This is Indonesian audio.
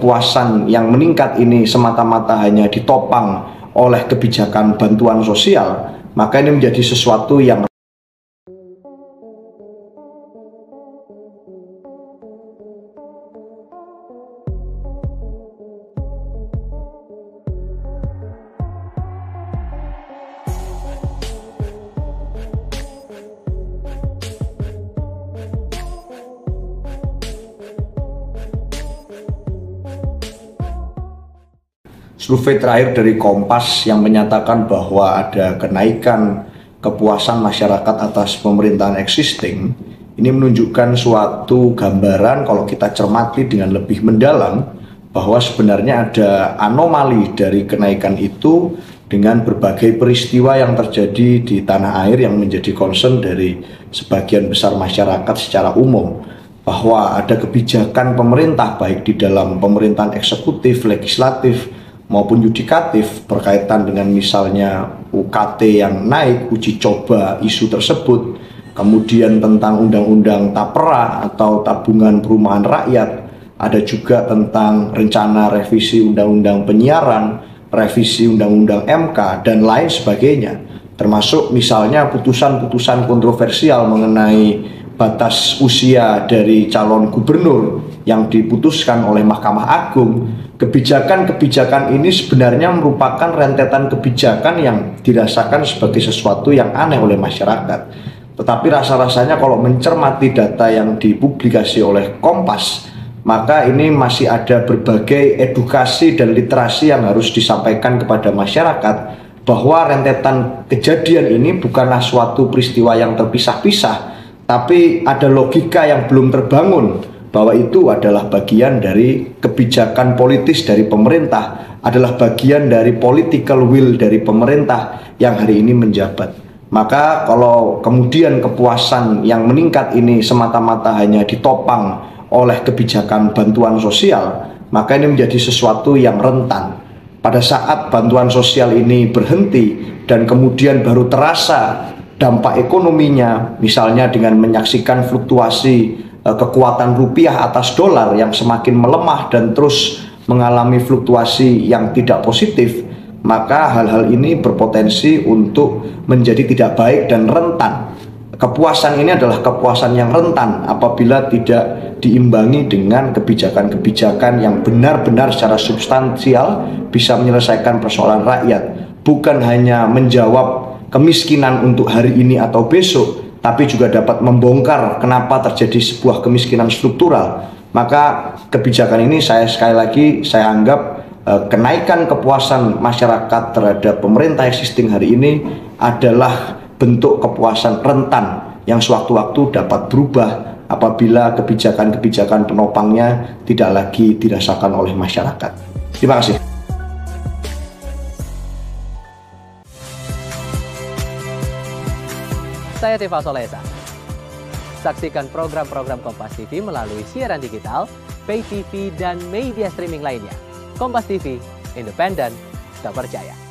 kepuasan yang meningkat ini semata-mata hanya ditopang oleh kebijakan bantuan sosial, maka ini menjadi sesuatu yang survei terakhir dari Kompas yang menyatakan bahwa ada kenaikan kepuasan masyarakat atas pemerintahan existing, ini menunjukkan suatu gambaran kalau kita cermati dengan lebih mendalam bahwa sebenarnya ada anomali dari kenaikan itu dengan berbagai peristiwa yang terjadi di tanah air yang menjadi concern dari sebagian besar masyarakat secara umum, bahwa ada kebijakan pemerintah baik di dalam pemerintahan eksekutif, legislatif, maupun yudikatif berkaitan dengan misalnya UKT yang naik, uji coba isu tersebut, kemudian tentang undang-undang TAPRA atau tabungan perumahan rakyat, ada juga tentang rencana revisi undang-undang penyiaran, revisi undang-undang MK, dan lain sebagainya, termasuk misalnya putusan-putusan kontroversial mengenai batas usia dari calon gubernur yang diputuskan oleh Mahkamah Agung. Kebijakan-kebijakan ini sebenarnya merupakan rentetan kebijakan yang dirasakan sebagai sesuatu yang aneh oleh masyarakat. Tetapi rasa-rasanya kalau mencermati data yang dipublikasi oleh Kompas, maka ini masih ada berbagai edukasi dan literasi yang harus disampaikan kepada masyarakat bahwa rentetan kejadian ini bukanlah suatu peristiwa yang terpisah-pisah, tapi ada logika yang belum terbangun bahwa itu adalah bagian dari kebijakan politis dari pemerintah, adalah bagian dari political will dari pemerintah yang hari ini menjabat. Maka kalau kemudian kepuasan yang meningkat ini semata-mata hanya ditopang oleh kebijakan bantuan sosial, maka ini menjadi sesuatu yang rentan. Pada saat bantuan sosial ini berhenti dan kemudian baru terasa dampak ekonominya, misalnya dengan menyaksikan fluktuasi kekuatan rupiah atas dolar yang semakin melemah dan terus mengalami fluktuasi yang tidak positif, maka hal-hal ini berpotensi untuk menjadi tidak baik dan rentan. Kepuasan ini adalah kepuasan yang rentan apabila tidak diimbangi dengan kebijakan-kebijakan yang benar-benar secara substansial bisa menyelesaikan persoalan rakyat, bukan hanya menjawab kemiskinan untuk hari ini atau besok, tapi juga dapat membongkar kenapa terjadi sebuah kemiskinan struktural. Maka kebijakan ini sekali lagi saya anggap kenaikan kepuasan masyarakat terhadap pemerintah existing hari ini adalah bentuk kepuasan rentan yang sewaktu-waktu dapat berubah apabila kebijakan-kebijakan penopangnya tidak lagi dirasakan oleh masyarakat. Terima kasih. Saya Tifa Solesa. Saksikan program-program Kompas TV melalui siaran digital, pay TV, dan media streaming lainnya. Kompas TV, independen, terpercaya.